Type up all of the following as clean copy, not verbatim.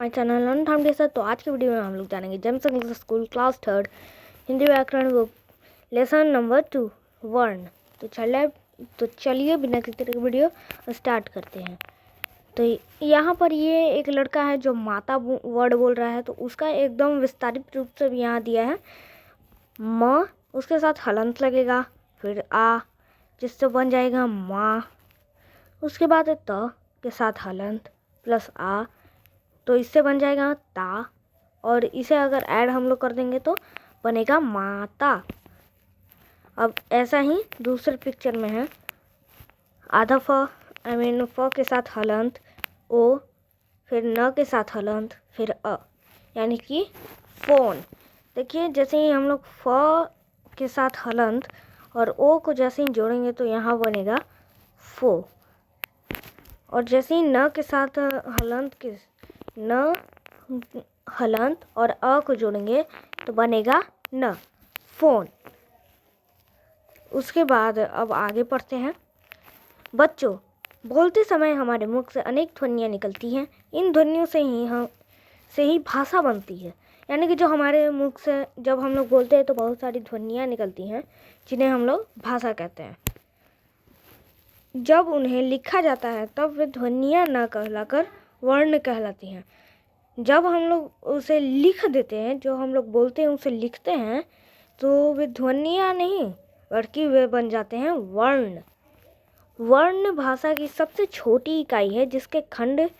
My channel अनथाम sir. तो आज की वीडियो में हम लोग जानेंगे James English school class 3 Hindi व्याकरण बुक लेसन नंबर 2 वर्ण। तो चलिए बिना किसी तरह की वीडियो स्टार्ट करते हैं। तो यहाँ पर ये एक लड़का है जो माता वर्ड बोल रहा है, तो उसका एकदम विस्तारित रूप से यहाँ दिया है। म उसके साथ हलंत लगेगा, फिर आ जिससे बन जाएगा माँ। उसके बाद है त के साथ हलंत प्लस आ, तो इससे बन जाएगा ता, और इसे अगर ऐड हम लोग कर देंगे तो बनेगा माता। अब ऐसा ही दूसरे पिक्चर में है, आधा फ फ के साथ हलंत ओ, फिर न के साथ हलंत, फिर अ, यानी कि फोन। देखिए जैसे ही हम लोग फ के साथ हलंत और ओ को जैसे ही जोड़ेंगे तो यहाँ बनेगा फो, और जैसे ही न के साथ हलंत और अ को जोड़ेंगे तो बनेगा न फोन। उसके बाद अब आगे पढ़ते हैं। बच्चों, बोलते समय हमारे मुख से अनेक ध्वनियाँ निकलती हैं। इन ध्वनियों से ही भाषा बनती है। यानी कि जो हमारे मुख से जब हम लोग बोलते हैं तो बहुत सारी ध्वनियाँ निकलती हैं, जिन्हें हम लोग भाषा कहते हैं। जब उन्हें लिखा जाता है तब वे ध्वनियाँ न कहलाकर वर्ण कहलाती हैं। जब हम लोग उसे लिख देते हैं, जो हम लोग बोलते हैं उसे लिखते हैं, तो वे ध्वनियाँ नहीं बल्कि वे बन जाते हैं वर्ण। वर्ण भाषा की सबसे छोटी इकाई है जिसके खंड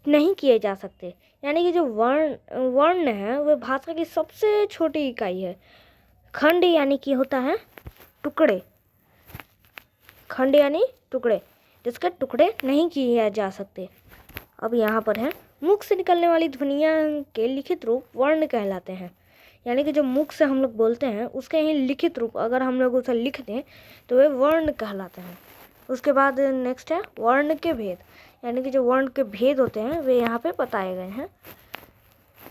नहीं किए जा सकते। यानी कि जो वर्ण है वह भाषा की सबसे छोटी इकाई है। खंड यानी कि होता है टुकड़े, खंड यानी टुकड़े, जिसके टुकड़े नहीं किए जा सकते। अब यहाँ पर है, मुख से निकलने वाली ध्वनियाँ के लिखित रूप वर्ण कहलाते हैं। यानी कि जो मुख से हम लोग बोलते हैं उसके ही लिखित रूप अगर हम लोग उसे लिख दें तो वे वर्ण कहलाते हैं। उसके बाद नेक्स्ट है वर्ण के भेद। यानी कि जो वर्ण के भेद होते हैं वे यहाँ पे बताए गए हैं।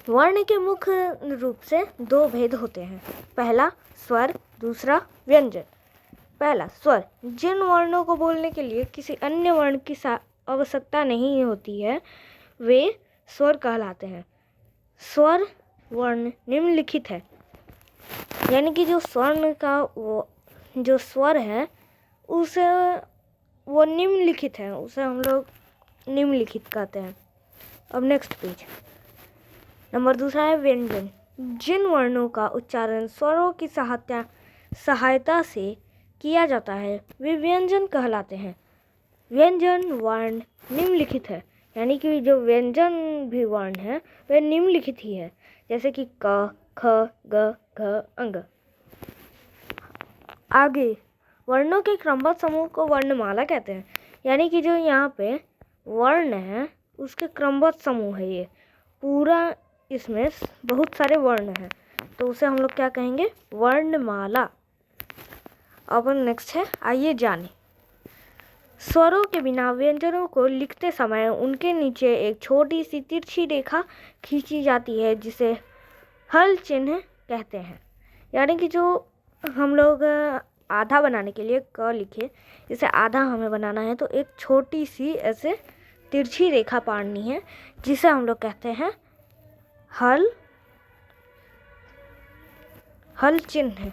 वर्ण के मुख्य रूप से दो भेद होते हैं, पहला स्वर, दूसरा व्यंजन। पहला स्वर, जिन वर्णों को बोलने के लिए किसी अन्य वर्ण की आवश्यकता नहीं होती है वे स्वर कहलाते हैं। स्वर वर्ण निम्नलिखित है। यानी कि जो स्वर्ण का जो स्वर है उसे वो निम्नलिखित है, उसे हम लोग निम्नलिखित कहते हैं। अब नेक्स्ट पेज नंबर दूसरा है व्यंजन। जिन वर्णों का उच्चारण स्वरों की सहायता से किया जाता है वे व्यंजन कहलाते हैं। व्यंजन वर्ण निम्नलिखित है। यानी कि जो व्यंजन भी वर्ण है वे निम्नलिखित ही है, जैसे कि क, ख, ग, घ, अंग। आगे वर्णों के क्रमबद्ध समूह को वर्णमाला कहते हैं। यानी कि जो यहाँ पे वर्ण है उसके क्रमबद्ध समूह है, ये पूरा इसमें बहुत सारे वर्ण हैं, तो उसे हम लोग क्या कहेंगे, वर्णमाला। अब नेक्स्ट है, आइए जाने। स्वरों के बिना व्यंजनों को लिखते समय उनके नीचे एक छोटी सी तिरछी रेखा खींची जाती है जिसे हल चिन्ह कहते हैं। यानी कि जो हम लोग आधा बनाने के लिए क लिखे, इसे आधा हमें बनाना है तो एक छोटी सी ऐसे तिरछी रेखा पाड़नी है जिसे हम लोग कहते हैं हल चिन्ह।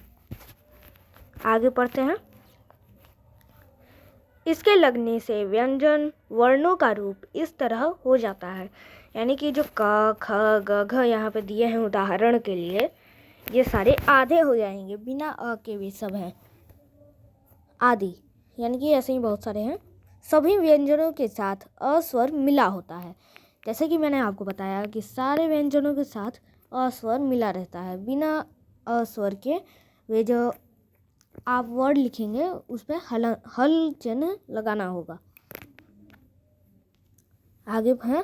आगे पढ़ते हैं। इसके लगने से व्यंजन वर्णों का रूप इस तरह हो जाता है। यानी कि जो क, ख, ग, घ यहाँ पे दिए हैं उदाहरण के लिए, ये सारे आधे हो जाएंगे, बिना अ के भी सब हैं आदि। यानी कि ऐसे ही बहुत सारे हैं। सभी व्यंजनों के साथ अ स्वर मिला होता है। जैसे कि मैंने आपको बताया कि सारे व्यंजनों के साथ अ स्वर मिला रहता है। बिना अ स्वर के वे जो आप वर्ड लिखेंगे उस पर हल चिन्ह लगाना होगा। आगे है,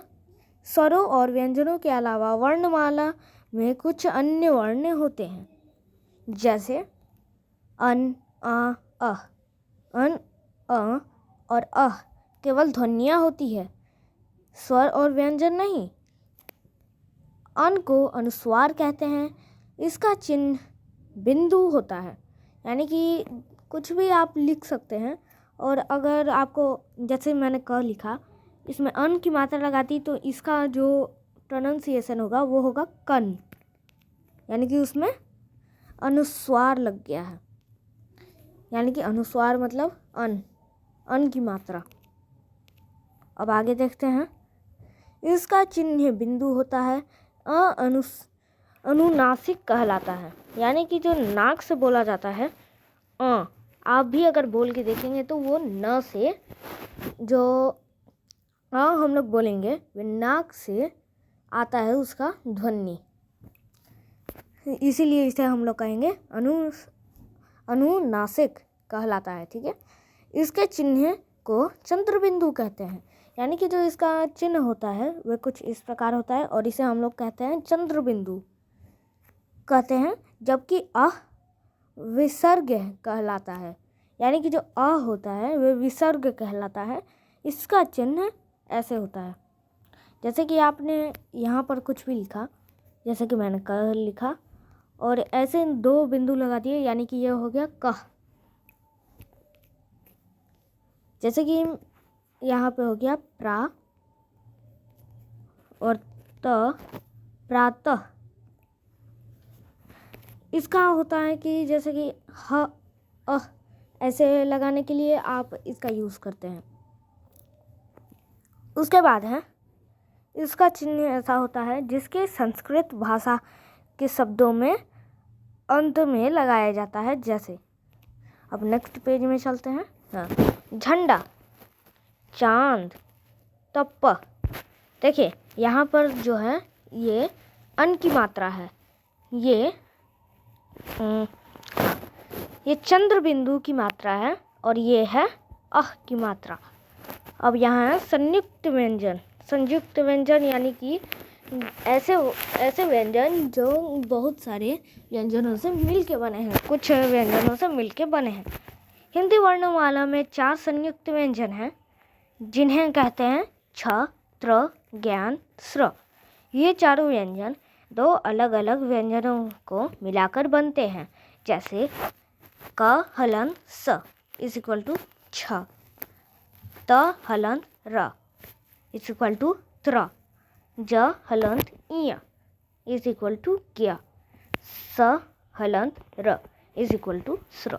स्वरों और व्यंजनों के अलावा वर्णमाला में कुछ अन्य वर्ण होते हैं, जैसे अन, आ, अह। अन, अ और अह केवल ध्वनियाँ होती है, स्वर और व्यंजन नहीं। अन को अनुस्वार कहते हैं। इसका चिन्ह बिंदु होता है। यानी कि कुछ भी आप लिख सकते हैं, और अगर आपको, जैसे मैंने क लिखा, इसमें अन की मात्रा लगाती तो इसका जो प्रोनाउंसिएशन होगा वो होगा कन, यानी कि उसमें अनुस्वार लग गया है, यानी कि अनुस्वार मतलब अन की मात्रा। अब आगे देखते हैं। इसका चिन्ह बिंदु होता है, अनुनासिक कहलाता है, यानी कि जो नाक से बोला जाता है आप भी अगर बोल के देखेंगे तो वो न से जो हम लोग बोलेंगे वो नाक से आता है उसका ध्वनि, इसीलिए इसे हम लोग कहेंगे अनुनासिक कहलाता है। ठीक है, इसके चिन्ह को चंद्र बिंदु कहते हैं, यानी कि जो इसका चिन्ह होता है वह कुछ इस प्रकार होता है और इसे हम लोग कहते हैं चंद्र बिंदु कहते हैं। जबकि विसर्ग कहलाता है, यानी कि जो होता है वह विसर्ग कहलाता है। इसका चिन्ह ऐसे होता है, जैसे कि आपने यहाँ पर कुछ भी लिखा, जैसे कि मैंने क लिखा और ऐसे 2 बिंदु लगा दिए, यानी कि यह हो गया कह। जैसे कि यहाँ पे हो गया प्रा और प्रातः। इसका होता है कि जैसे कि ऐसे लगाने के लिए आप इसका यूज़ करते हैं। उसके बाद है इसका चिन्ह ऐसा होता है जिसके संस्कृत भाषा के शब्दों में अंत में लगाया जाता है। जैसे अब नेक्स्ट पेज में चलते हैं। झंडा, चांद, तप। देखिए यहाँ पर जो है ये अन की मात्रा है, ये चंद्र बिंदु की मात्रा है और ये है की मात्रा। अब यहाँ है संयुक्त व्यंजन। संयुक्त व्यंजन यानी कि ऐसे व्यंजन जो बहुत सारे व्यंजनों से मिलके बने हैं, कुछ व्यंजनों से मिलके बने हैं। हिंदी वर्णमाला में 4 संयुक्त व्यंजन हैं, जिन्हें कहते हैं छ, त्र, ज्ञान, स्र। ये चारों व्यंजन 2 अलग अलग व्यंजनों को मिलाकर बनते हैं, जैसे क हलन स इज इक्वल टू छ, त हलन र इज इक्वल टू त्र, ज हलंत इय इज इक्वल टू ज्ञ, स हलंत र इज इक्वल टू स्र।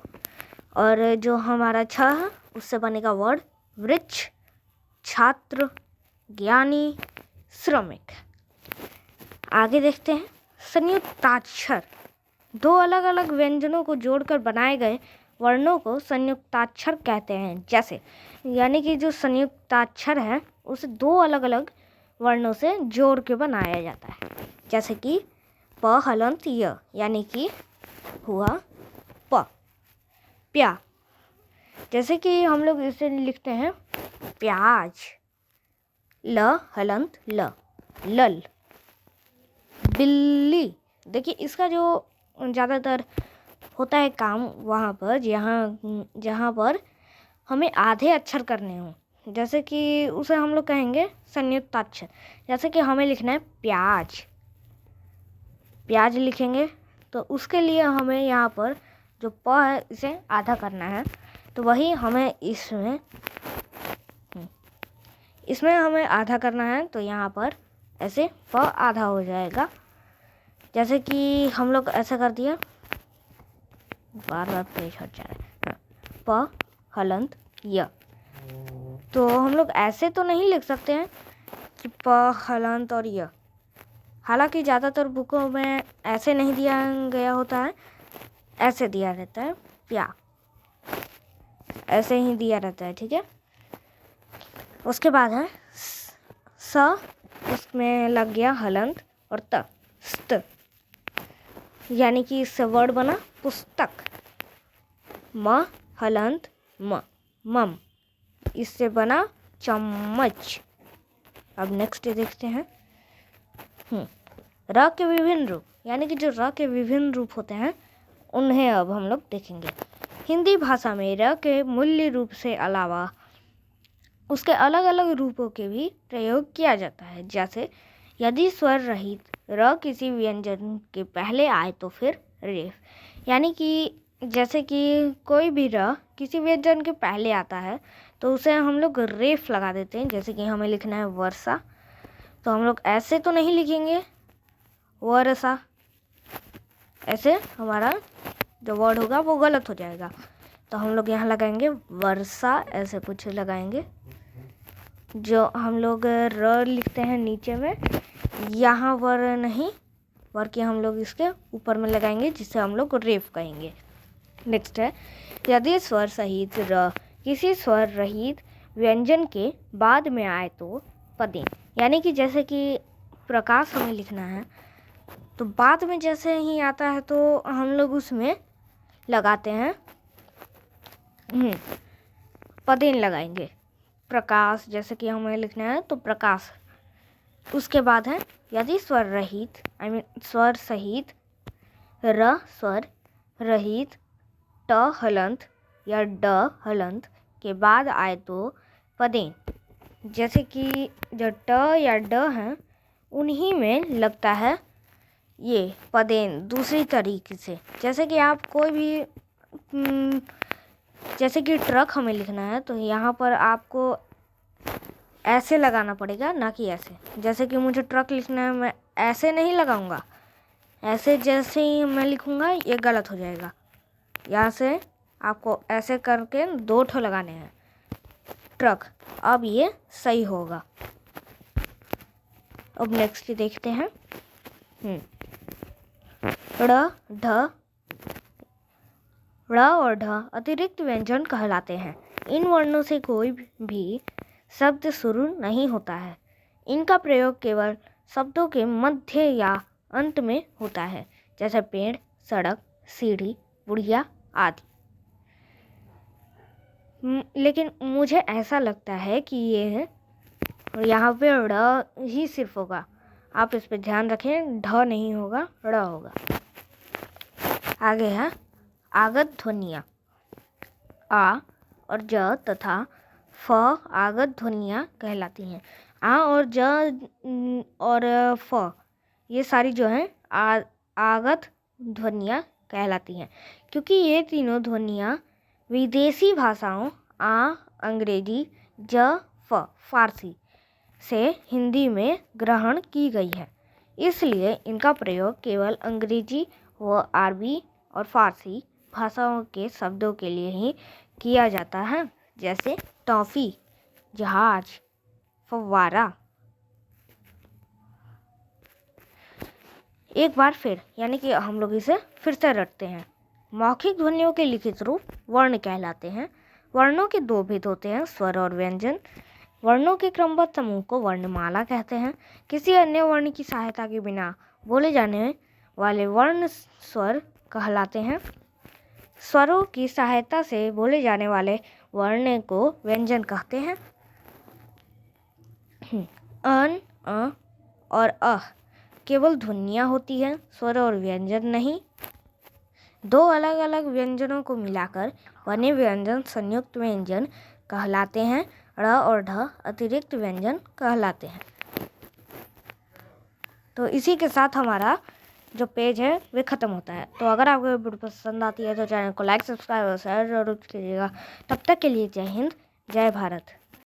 और जो हमारा छ है उससे बनेगा वर्ड वृक्ष, छात्र, ज्ञानी, श्रमिक। आगे देखते हैं। संयुक्ताक्षर 2 अलग अलग व्यंजनों को जोड़कर बनाए गए वर्णों को संयुक्ताक्षर कहते हैं। जैसे यानी कि जो संयुक्ताक्षर है उसे 2 अलग अलग वर्णों से जोड़ के बनाया जाता है, जैसे कि प हलंत य, यानी कि हुआ प, प्या। जैसे कि हम लोग इसे लिखते हैं प्याज, ल हलंत ल, लल। बिल्ली, देखिए इसका जो ज़्यादातर होता है काम वहाँ पर जहाँ पर हमें आधे अक्षर करने हों, जैसे कि उसे हम लोग कहेंगे संयुक्ताक्षर। जैसे कि हमें लिखना है प्याज, प्याज लिखेंगे तो उसके लिए हमें यहाँ पर जो प है इसे आधा करना है, तो वही हमें इसमें हमें आधा करना है, तो यहाँ पर ऐसे प आधा हो जाएगा। जैसे कि हम लोग ऐसा कर दिया, बार पेज हट जा रहा है। प हलंत य, तो हम लोग ऐसे तो नहीं लिख सकते हैं कि प हलंत और य, हालांकि ज़्यादातर बुकों में ऐसे नहीं दिया गया होता है, ऐसे दिया रहता है, प्या ऐसे ही दिया रहता है। ठीक है, उसके बाद है स, उसमें लग गया हलंत और त, स्त, यानी कि इससे वर्ड बना पुस्तक। म हलंत म, मम, इससे बना चम्मच। अब नेक्स्ट देखते हैं र के विभिन्न रूप, यानी कि जो र के विभिन्न रूप होते हैं उन्हें अब हम लोग देखेंगे। हिंदी भाषा में र के मूल्य रूप से अलावा उसके अलग अलग रूपों के भी प्रयोग किया जाता है। जैसे यदि स्वर रहित र किसी व्यंजन के पहले आए तो फिर रेफ, यानी कि जैसे कि कोई भी र किसी व्यंजन के पहले आता है तो उसे हम लोग रेफ लगा देते हैं। जैसे कि हमें लिखना है वर्षा, तो हम लोग ऐसे तो नहीं लिखेंगे वर्षा, ऐसे हमारा जो वर्ड होगा वो गलत हो जाएगा। तो हम लोग यहाँ लगाएंगे वर्षा, ऐसे कुछ लगाएंगे। जो हम लोग र लिखते हैं नीचे में, यहाँ वर नहीं, वर के हम लोग इसके ऊपर में लगाएंगे, जिससे हम लोग रेफ कहेंगे। नेक्स्ट है, यदि स्वर सहित र किसी स्वर रहित व्यंजन के बाद में आए तो पदें। यानी कि जैसे कि प्रकाश हमें लिखना है, तो बाद में जैसे ही आता है तो हम लोग उसमें लगाते हैं पदेन लगाएंगे। प्रकाश जैसे कि हमें लिखना है तो प्रकाश। उसके बाद है, यदि स्वर रहित स्वर सहित र स्वर रहित ट हलंत या ड हलंत के बाद आए तो पदेन। जैसे कि जो ट या ड हैं उन्हीं में लगता है ये पदेन दूसरी तरीके से। जैसे कि आप कोई भी जैसे कि ट्रक हमें लिखना है, तो यहाँ पर आपको ऐसे लगाना पड़ेगा, ना कि ऐसे। जैसे कि मुझे ट्रक लिखना है, मैं ऐसे नहीं लगाऊंगा, ऐसे जैसे ही मैं लिखूंगा ये गलत हो जाएगा। यहाँ से आपको ऐसे करके 2 ठो लगाने हैं ट्रक, अब ये सही होगा। अब नेक्स्ट देखते हैं, ड़ और ढ अतिरिक्त व्यंजन कहलाते हैं। इन वर्णों से कोई भी शब्द शुरू नहीं होता है। इनका प्रयोग केवल शब्दों के मध्य या अंत में होता है, जैसे पेड़, सड़क, सीढ़ी, बुढ़िया आदि। लेकिन मुझे ऐसा लगता है कि ये यहाँ पे ड़ ही सिर्फ होगा, आप इस पर ध्यान रखें, ढ नहीं होगा, ड़ होगा। आगे है आगत ध्वनियाँ। आ और ज तथा फ आगत ध्वनियाँ कहलाती हैं। आ और ज और फ ये सारी जो हैं आगत ध्वनियाँ कहलाती हैं, क्योंकि ये तीनों ध्वनियाँ विदेशी भाषाओं आ अंग्रेजी, ज फ फारसी से हिंदी में ग्रहण की गई है। इसलिए इनका प्रयोग केवल अंग्रेजी व अरबी और फारसी भाषाओं के शब्दों के लिए ही किया जाता है, जैसे टॉफ़ी, जहाज, फव्वारा। एक बार फिर, यानी कि हम लोग इसे फिर से रटते हैं। मौखिक ध्वनियों के लिखित रूप वर्ण कहलाते हैं। वर्णों के 2 भेद होते हैं, स्वर और व्यंजन। वर्णों के क्रमबद्ध समूह को वर्णमाला कहते हैं। किसी अन्य वर्ण की सहायता के बिना बोले जाने वाले वर्ण स्वर कहलाते हैं। स्वरों की सहायता से बोले जाने वाले वर्ण को व्यंजन कहते हैं। अन, अ और अह केवल ध्वनियाँ होती हैं, स्वर और व्यंजन नहीं। 2 अलग अलग व्यंजनों को मिलाकर बने व्यंजन संयुक्त व्यंजन कहलाते हैं। ड़ और ढ अतिरिक्त व्यंजन कहलाते हैं। तो इसी के साथ हमारा जो पेज है वे ख़त्म होता है। तो अगर आपको वीडियो पसंद आती है तो चैनल को लाइक, सब्सक्राइब और शेयर जरूर कीजिएगा। तब तक के लिए जय हिंद, जय भारत।